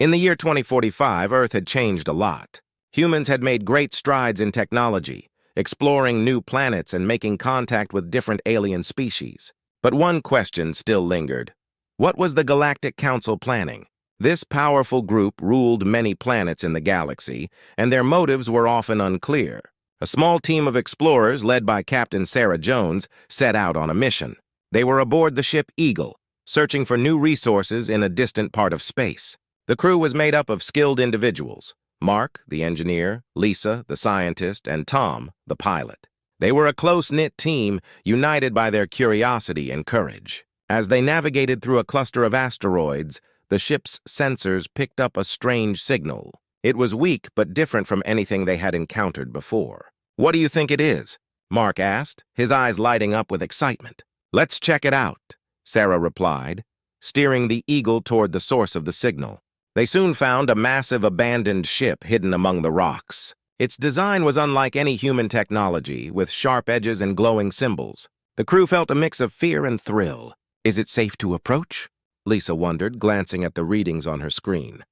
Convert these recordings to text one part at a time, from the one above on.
In the year 2045, Earth had changed a lot. Humans had made great strides in technology, exploring new planets and making contact with different alien species. But one question still lingered. What was the Galactic Council planning? This powerful group ruled many planets in the galaxy, and their motives were often unclear. A small team of explorers, led by Captain Sarah Jones, set out on a mission. They were aboard the ship Eagle, searching for new resources in a distant part of space. The crew was made up of skilled individuals: Mark, the engineer, Lisa, the scientist, and Tom, the pilot. They were a close-knit team, united by their curiosity and courage. As they navigated through a cluster of asteroids, the ship's sensors picked up a strange signal. It was weak but different from anything they had encountered before. "What do you think it is?" Mark asked, his eyes lighting up with excitement. "Let's check it out," Sarah replied, steering the Eagle toward the source of the signal. They soon found a massive abandoned ship hidden among the rocks. Its design was unlike any human technology, with sharp edges and glowing symbols. The crew felt a mix of fear and thrill. "Is it safe to approach?" Lisa wondered, glancing at the readings on her screen.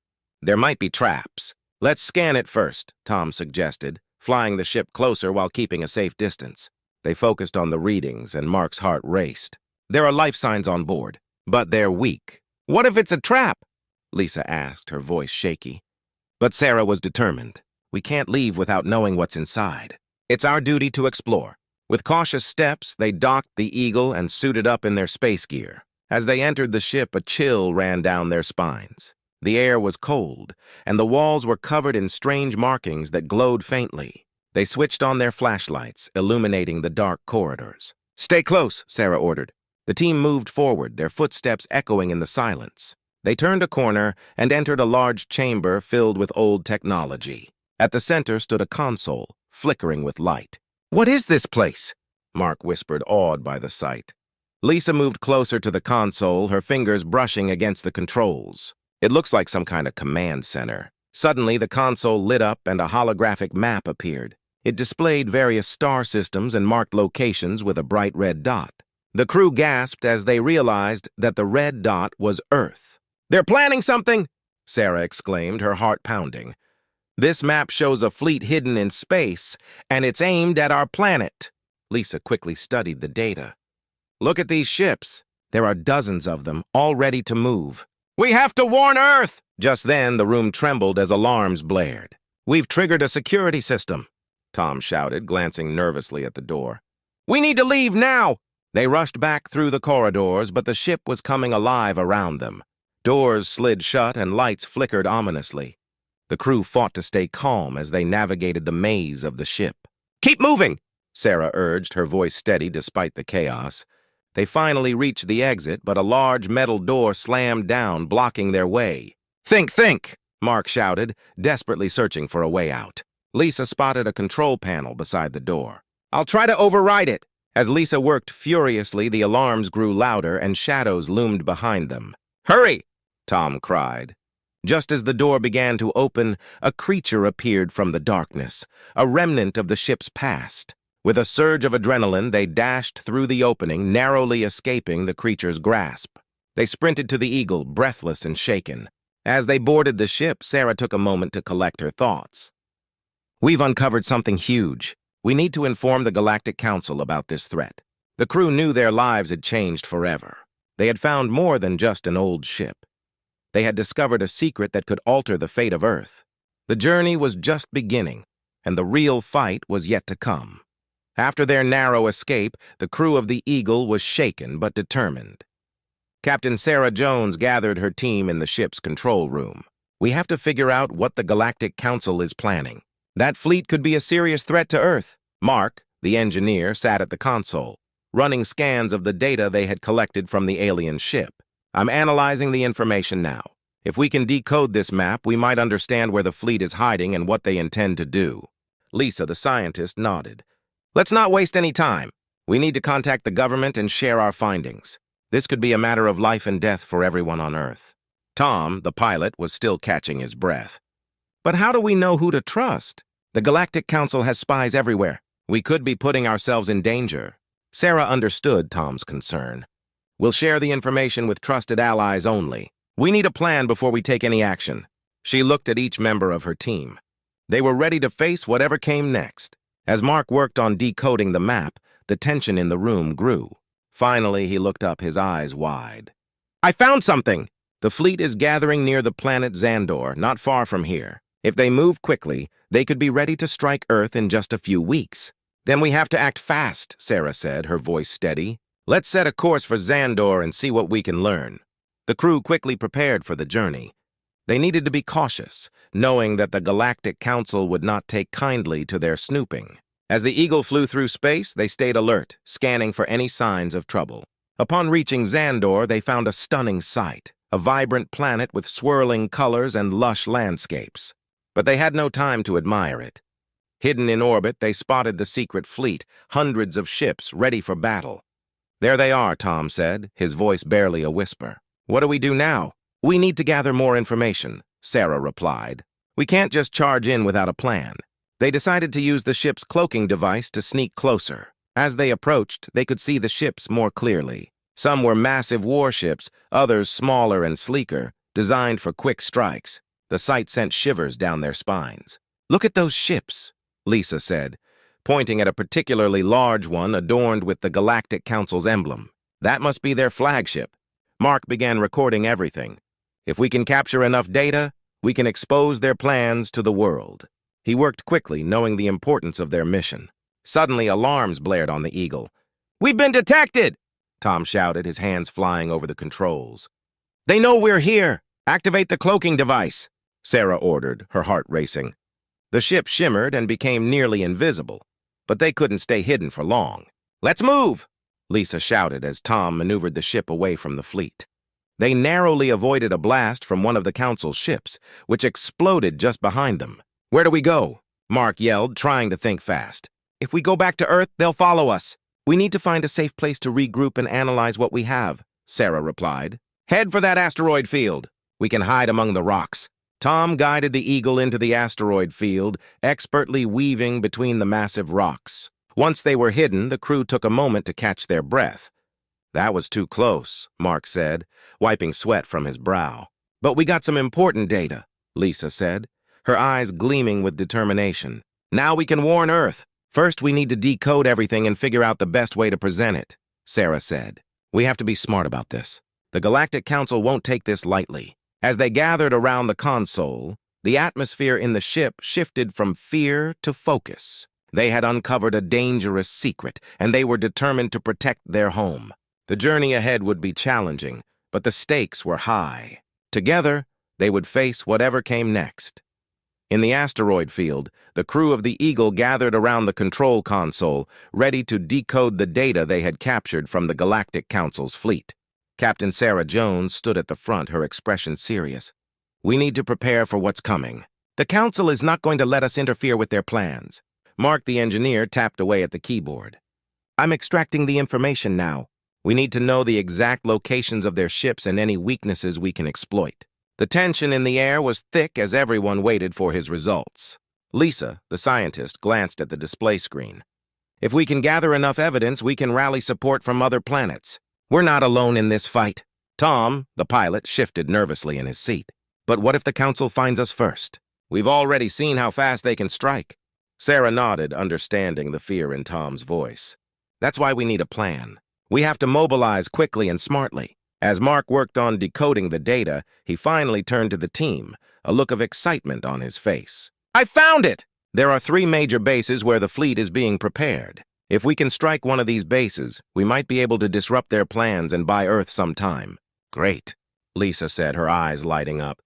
"There might be traps. Let's scan it first," Tom suggested, flying the ship closer while keeping a safe distance. They focused on the readings, and Mark's heart raced. "There are life signs on board, but they're weak." "What if it's a trap?" Lisa asked, her voice shaky. But Sarah was determined. "We can't leave without knowing what's inside. It's our duty to explore." With cautious steps, they docked the Eagle and suited up in their space gear. As they entered the ship, a chill ran down their spines. The air was cold, and the walls were covered in strange markings that glowed faintly. They switched on their flashlights, illuminating the dark corridors. "Stay close," Sarah ordered. The team moved forward, their footsteps echoing in the silence. They turned a corner and entered a large chamber filled with old technology. At the center stood a console, flickering with light. "What is this place?" Mark whispered, awed by the sight. Lisa moved closer to the console, her fingers brushing against the controls. "It looks like some kind of command center." Suddenly, the console lit up and a holographic map appeared. It displayed various star systems and marked locations with a bright red dot. The crew gasped as they realized that the red dot was Earth. "They're planning something!" Sarah exclaimed, her heart pounding. "This map shows a fleet hidden in space, and it's aimed at our planet." Lisa quickly studied the data. "Look at these ships. There are dozens of them, all ready to move." "We have to warn Earth!" Just then, the room trembled as alarms blared. "We've triggered a security system," Tom shouted, glancing nervously at the door. "We need to leave now!" They rushed back through the corridors, but the ship was coming alive around them. Doors slid shut and lights flickered ominously. The crew fought to stay calm as they navigated the maze of the ship. "Keep moving!" Sarah urged, her voice steady despite the chaos. They finally reached the exit, but a large metal door slammed down, blocking their way. Think! Mark shouted, desperately searching for a way out. Lisa spotted a control panel beside the door. "I'll try to override it." As Lisa worked furiously, the alarms grew louder and shadows loomed behind them. "Hurry!" Tom cried. Just as the door began to open, a creature appeared from the darkness, a remnant of the ship's past. With a surge of adrenaline, they dashed through the opening, narrowly escaping the creature's grasp. They sprinted to the Eagle, breathless and shaken. As they boarded the ship, Sarah took a moment to collect her thoughts. "We've uncovered something huge. We need to inform the Galactic Council about this threat." The crew knew their lives had changed forever. They had found more than just an old ship. They had discovered a secret that could alter the fate of Earth. The journey was just beginning, and the real fight was yet to come. After their narrow escape, the crew of the Eagle was shaken but determined. Captain Sarah Jones gathered her team in the ship's control room. "We have to figure out what the Galactic Council is planning. That fleet could be a serious threat to Earth." Mark, the engineer, sat at the console, running scans of the data they had collected from the alien ship. "I'm analyzing the information now. If we can decode this map, we might understand where the fleet is hiding and what they intend to do." Lisa, the scientist, nodded. "Let's not waste any time. We need to contact the government and share our findings. This could be a matter of life and death for everyone on Earth." Tom, the pilot, was still catching his breath. "But how do we know who to trust? The Galactic Council has spies everywhere. We could be putting ourselves in danger." Sarah understood Tom's concern. "We'll share the information with trusted allies only. We need a plan before we take any action." She looked at each member of her team. They were ready to face whatever came next. As Mark worked on decoding the map, the tension in the room grew. Finally, he looked up, his eyes wide. "I found something!" "The fleet is gathering near the planet Xandor, not far from here. If they move quickly, they could be ready to strike Earth in just a few weeks." "Then we have to act fast," Sarah said, her voice steady. "Let's set a course for Xandor and see what we can learn." The crew quickly prepared for the journey. They needed to be cautious, knowing that the Galactic Council would not take kindly to their snooping. As the Eagle flew through space, they stayed alert, scanning for any signs of trouble. Upon reaching Xandor, they found a stunning sight, a vibrant planet with swirling colors and lush landscapes. But they had no time to admire it. Hidden in orbit, they spotted the secret fleet, hundreds of ships ready for battle. "There they are," Tom said, his voice barely a whisper. "What do we do now?" "We need to gather more information," Sarah replied. "We can't just charge in without a plan." They decided to use the ship's cloaking device to sneak closer. As they approached, they could see the ships more clearly. Some were massive warships, others smaller and sleeker, designed for quick strikes. The sight sent shivers down their spines. "Look at those ships," Lisa said, pointing at a particularly large one adorned with the Galactic Council's emblem. "That must be their flagship." Mark began recording everything. "If we can capture enough data, we can expose their plans to the world." He worked quickly, knowing the importance of their mission. Suddenly, alarms blared on the Eagle. "We've been detected!" Tom shouted, his hands flying over the controls. "They know we're here! Activate the cloaking device!" Sarah ordered, her heart racing. The ship shimmered and became nearly invisible, but they couldn't stay hidden for long. "Let's move!" Lisa shouted as Tom maneuvered the ship away from the fleet. They narrowly avoided a blast from one of the Council's ships, which exploded just behind them. "Where do we go?" Mark yelled, trying to think fast. "If we go back to Earth, they'll follow us. We need to find a safe place to regroup and analyze what we have," Sarah replied. "Head for that asteroid field. We can hide among the rocks." Tom guided the Eagle into the asteroid field, expertly weaving between the massive rocks. Once they were hidden, the crew took a moment to catch their breath. "That was too close," Mark said, wiping sweat from his brow. "But we got some important data," Lisa said, her eyes gleaming with determination. "Now we can warn Earth. First, we need to decode everything and figure out the best way to present it," Sarah said. "We have to be smart about this. The Galactic Council won't take this lightly." As they gathered around the console, the atmosphere in the ship shifted from fear to focus. They had uncovered a dangerous secret, and they were determined to protect their home. The journey ahead would be challenging, but the stakes were high. Together, they would face whatever came next. In the asteroid field, the crew of the Eagle gathered around the control console, ready to decode the data they had captured from the Galactic Council's fleet. Captain Sarah Jones stood at the front, her expression serious. "We need to prepare for what's coming. The Council is not going to let us interfere with their plans." Mark, the engineer, tapped away at the keyboard. "I'm extracting the information now. We need to know the exact locations of their ships and any weaknesses we can exploit." The tension in the air was thick as everyone waited for his results. Lisa, the scientist, glanced at the display screen. "If we can gather enough evidence, we can rally support from other planets. We're not alone in this fight." Tom, the pilot, shifted nervously in his seat. "But what if the Council finds us first? We've already seen how fast they can strike." Sarah nodded, understanding the fear in Tom's voice. "That's why we need a plan. We have to mobilize quickly and smartly." As Mark worked on decoding the data, he finally turned to the team, a look of excitement on his face. "I found it!" "There are 3 major bases where the fleet is being prepared. If we can strike one of these bases, we might be able to disrupt their plans and buy Earth some time." "Great," Lisa said, her eyes lighting up.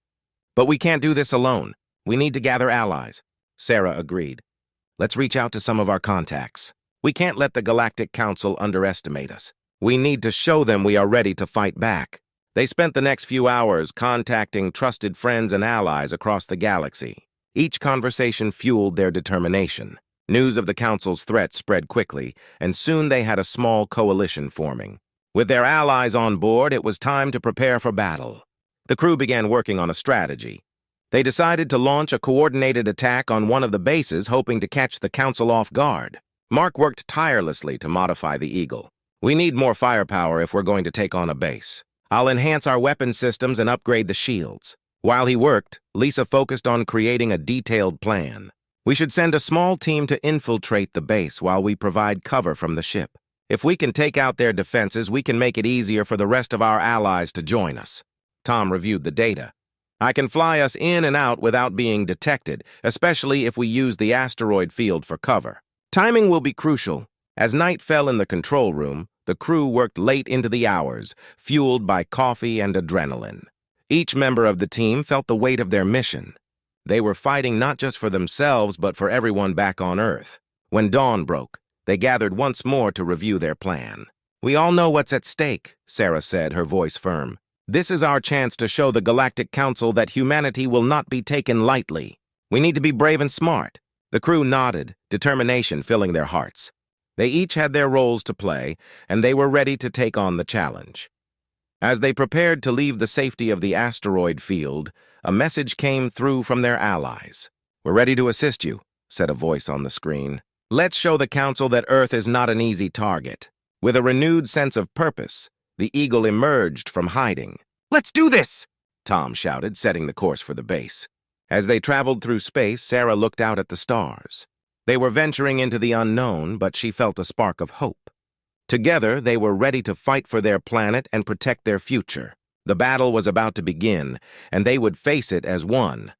"But we can't do this alone. We need to gather allies." Sarah agreed. "Let's reach out to some of our contacts. We can't let the Galactic Council underestimate us. We need to show them we are ready to fight back." They spent the next few hours contacting trusted friends and allies across the galaxy. Each conversation fueled their determination. News of the Council's threat spread quickly, and soon they had a small coalition forming. With their allies on board, it was time to prepare for battle. The crew began working on a strategy. They decided to launch a coordinated attack on one of the bases, hoping to catch the Council off guard. Mark worked tirelessly to modify the Eagle. "We need more firepower if we're going to take on a base. I'll enhance our weapon systems and upgrade the shields. While he worked, Lisa focused on creating a detailed plan. We should send a small team to infiltrate the base while we provide cover from the ship. If we can take out their defenses, we can make it easier for the rest of our allies to join us. Tom reviewed the data. I can fly us in and out without being detected, especially if we use the asteroid field for cover. Timing will be crucial. As night fell in the control room, the crew worked late into the hours, fueled by coffee and adrenaline. Each member of the team felt the weight of their mission. They were fighting not just for themselves, but for everyone back on Earth. When dawn broke, they gathered once more to review their plan. We all know what's at stake, Sarah said, her voice firm. This is our chance to show the Galactic Council that humanity will not be taken lightly. We need to be brave and smart. The crew nodded, determination filling their hearts. They each had their roles to play, and they were ready to take on the challenge. As they prepared to leave the safety of the asteroid field, a message came through from their allies. "We're ready to assist you," said a voice on the screen. "Let's show the Council that Earth is not an easy target." With a renewed sense of purpose, the Eagle emerged from hiding. "Let's do this!" Tom shouted, setting the course for the base. As they traveled through space, Sarah looked out at the stars. They were venturing into the unknown, but she felt a spark of hope. Together, they were ready to fight for their planet and protect their future. The battle was about to begin, and they would face it as one.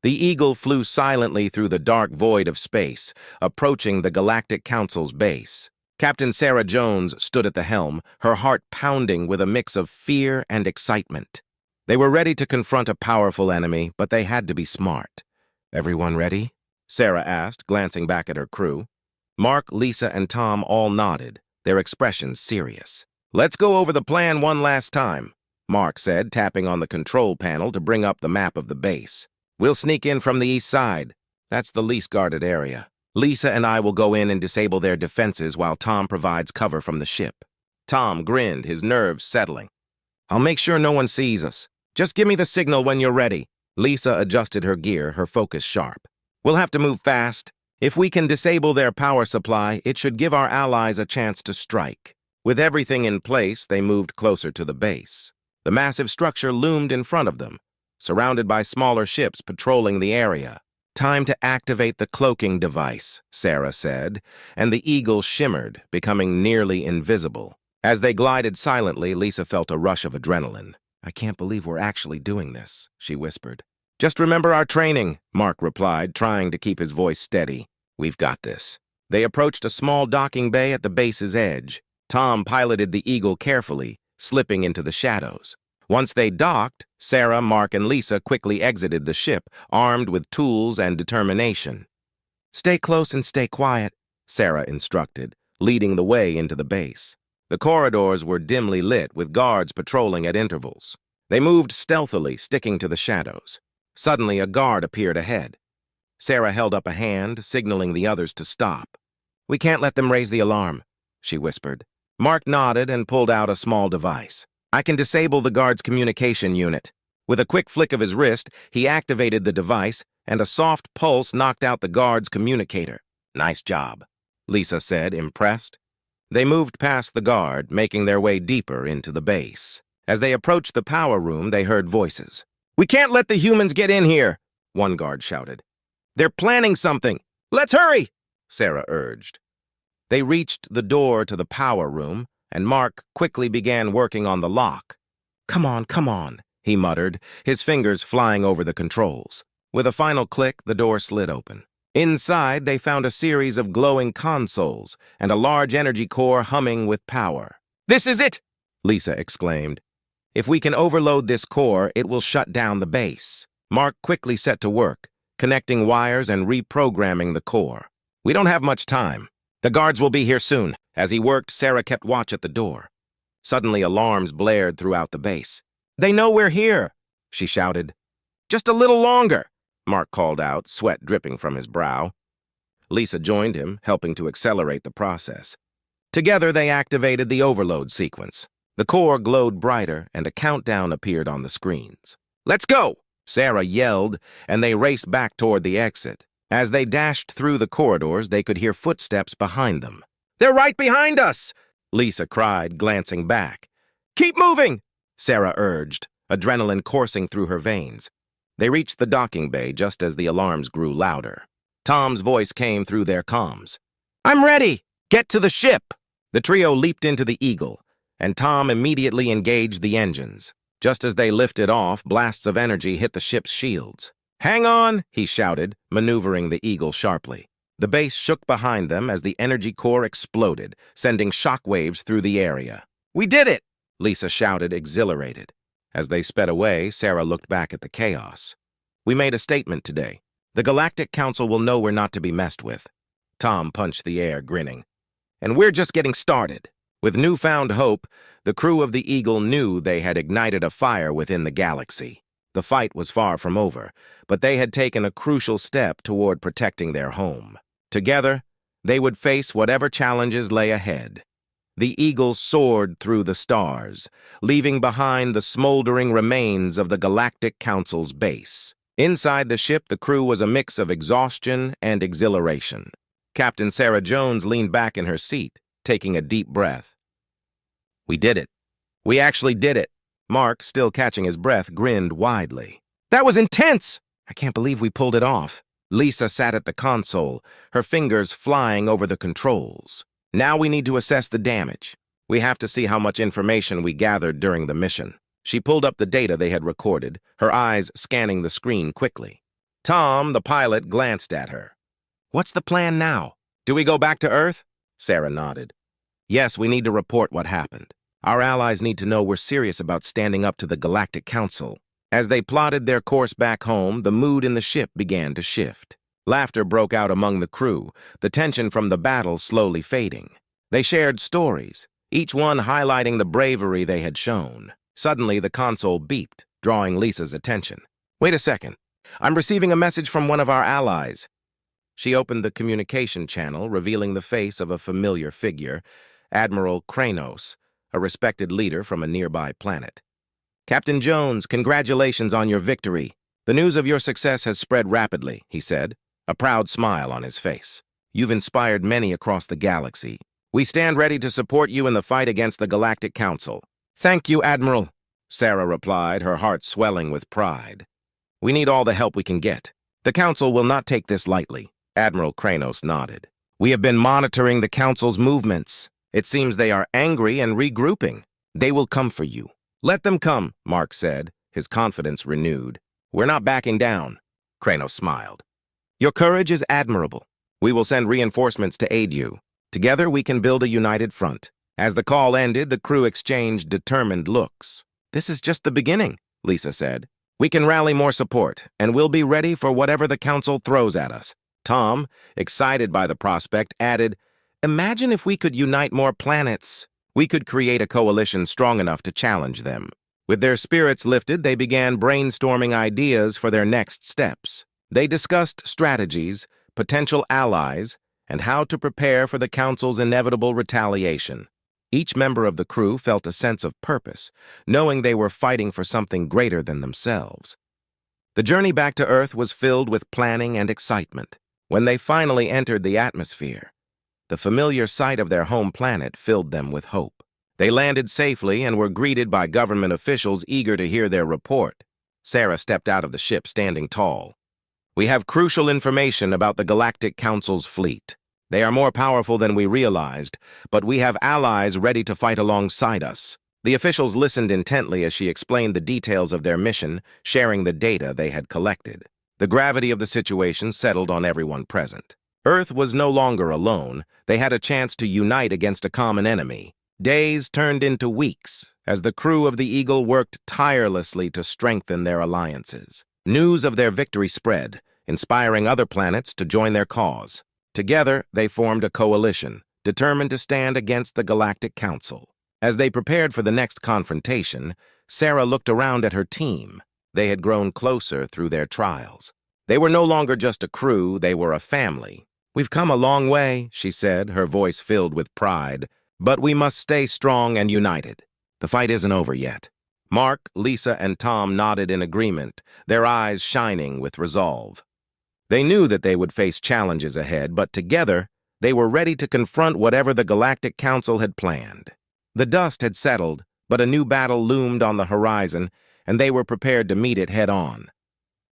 The Eagle flew silently through the dark void of space, approaching the Galactic Council's base. Captain Sarah Jones stood at the helm, her heart pounding with a mix of fear and excitement. They were ready to confront a powerful enemy, but they had to be smart. "Everyone ready?" Sarah asked, glancing back at her crew. Mark, Lisa, and Tom all nodded, their expressions serious. "Let's go over the plan one last time," Mark said, tapping on the control panel to bring up the map of the base. "We'll sneak in from the east side. That's the least guarded area. Lisa and I will go in and disable their defenses while Tom provides cover from the ship." Tom grinned, his nerves settling. "I'll make sure no one sees us. Just give me the signal when you're ready." Lisa adjusted her gear, her focus sharp. "We'll have to move fast. If we can disable their power supply, it should give our allies a chance to strike." With everything in place, they moved closer to the base. The massive structure loomed in front of them, surrounded by smaller ships patrolling the area. "Time to activate the cloaking device," Sarah said, and the Eagle shimmered, becoming nearly invisible. As they glided silently, Lisa felt a rush of adrenaline. "I can't believe we're actually doing this," she whispered. "Just remember our training," Mark replied, trying to keep his voice steady. "We've got this." They approached a small docking bay at the base's edge. Tom piloted the Eagle carefully, slipping into the shadows. Once they docked, Sarah, Mark, and Lisa quickly exited the ship, armed with tools and determination. "Stay close and stay quiet," Sarah instructed, leading the way into the base. The corridors were dimly lit, with guards patrolling at intervals. They moved stealthily, sticking to the shadows. Suddenly, a guard appeared ahead. Sarah held up a hand, signaling the others to stop. "We can't let them raise the alarm," she whispered. Mark nodded and pulled out a small device. "I can disable the guard's communication unit." With a quick flick of his wrist, he activated the device, and a soft pulse knocked out the guard's communicator. "Nice job," Lisa said, impressed. They moved past the guard, making their way deeper into the base. As they approached the power room, they heard voices. "We can't let the humans get in here," one guard shouted. "They're planning something. Let's hurry," Sarah urged. They reached the door to the power room, and Mark quickly began working on the lock. Come on," he muttered, his fingers flying over the controls. With a final click, the door slid open. Inside, they found a series of glowing consoles and a large energy core humming with power. "This is it!" Lisa exclaimed. "If we can overload this core, it will shut down the base." Mark quickly set to work, connecting wires and reprogramming the core. "We don't have much time. The guards will be here soon." As he worked, Sarah kept watch at the door. Suddenly, alarms blared throughout the base. "They know we're here," she shouted. "Just a little longer," Mark called out, sweat dripping from his brow. Lisa joined him, helping to accelerate the process. Together, they activated the overload sequence. The core glowed brighter, and a countdown appeared on the screens. "Let's go!" Sarah yelled, and they raced back toward the exit. As they dashed through the corridors, they could hear footsteps behind them. "They're right behind us!" Lisa cried, glancing back. "Keep moving!" Sarah urged, adrenaline coursing through her veins. They reached the docking bay just as the alarms grew louder. Tom's voice came through their comms. "I'm ready! Get to the ship!" The trio leaped into the Eagle, and Tom immediately engaged the engines. Just as they lifted off, blasts of energy hit the ship's shields. "Hang on!" he shouted, maneuvering the Eagle sharply. The base shook behind them as the energy core exploded, sending shockwaves through the area. "We did it!" Lisa shouted, exhilarated. As they sped away, Sarah looked back at the chaos. "We made a statement today. The Galactic Council will know we're not to be messed with." Tom punched the air, grinning. "And we're just getting started." With newfound hope, the crew of the Eagle knew they had ignited a fire within the galaxy. The fight was far from over, but they had taken a crucial step toward protecting their home. Together, they would face whatever challenges lay ahead. The Eagle soared through the stars, leaving behind the smoldering remains of the Galactic Council's base. Inside the ship, the crew was a mix of exhaustion and exhilaration. Captain Sarah Jones leaned back in her seat, taking a deep breath. "We did it. We actually did it." Mark, still catching his breath, grinned widely. "That was intense! I can't believe we pulled it off." Lisa sat at the console, her fingers flying over the controls. "Now we need to assess the damage. We have to see how much information we gathered during the mission." She pulled up the data they had recorded, her eyes scanning the screen quickly. Tom, the pilot, glanced at her. "What's the plan now? Do we go back to Earth?" Sarah nodded. "Yes, we need to report what happened. Our allies need to know we're serious about standing up to the Galactic Council." As they plotted their course back home, the mood in the ship began to shift. Laughter broke out among the crew, the tension from the battle slowly fading. They shared stories, each one highlighting the bravery they had shown. Suddenly, the console beeped, drawing Lisa's attention. "Wait a second. I'm receiving a message from one of our allies." She opened the communication channel, revealing the face of a familiar figure, Admiral Kranos, a respected leader from a nearby planet. "Captain Jones, congratulations on your victory. The news of your success has spread rapidly," he said, a proud smile on his face. "You've inspired many across the galaxy. We stand ready to support you in the fight against the Galactic Council." "Thank you, Admiral," Sarah replied, her heart swelling with pride. "We need all the help we can get. The Council will not take this lightly." Admiral Kranos nodded. "We have been monitoring the Council's movements. It seems they are angry and regrouping. They will come for you." "Let them come," Mark said, his confidence renewed. "We're not backing down." Kranos smiled. "Your courage is admirable. We will send reinforcements to aid you. Together we can build a united front." As the call ended, the crew exchanged determined looks. "This is just the beginning," Lisa said. "We can rally more support, and we'll be ready for whatever the Council throws at us." Tom, excited by the prospect, added, "Imagine if we could unite more planets. We could create a coalition strong enough to challenge them." With their spirits lifted, they began brainstorming ideas for their next steps. They discussed strategies, potential allies, and how to prepare for the Council's inevitable retaliation. Each member of the crew felt a sense of purpose, knowing they were fighting for something greater than themselves. The journey back to Earth was filled with planning and excitement. When they finally entered the atmosphere, the familiar sight of their home planet filled them with hope. They landed safely and were greeted by government officials eager to hear their report. Sarah stepped out of the ship, standing tall. "We have crucial information about the Galactic Council's fleet. They are more powerful than we realized, but we have allies ready to fight alongside us." The officials listened intently as she explained the details of their mission, sharing the data they had collected. The gravity of the situation settled on everyone present. Earth was no longer alone. They had a chance to unite against a common enemy. Days turned into weeks as the crew of the Eagle worked tirelessly to strengthen their alliances. News of their victory spread, inspiring other planets to join their cause. Together, they formed a coalition, determined to stand against the Galactic Council. As they prepared for the next confrontation, Sarah looked around at her team. They had grown closer through their trials. They were no longer just a crew, they were a family. "We've come a long way," she said, her voice filled with pride. "But we must stay strong and united. The fight isn't over yet." Mark, Lisa, and Tom nodded in agreement, their eyes shining with resolve. They knew that they would face challenges ahead, but together, they were ready to confront whatever the Galactic Council had planned. The dust had settled, but a new battle loomed on the horizon, and they were prepared to meet it head-on.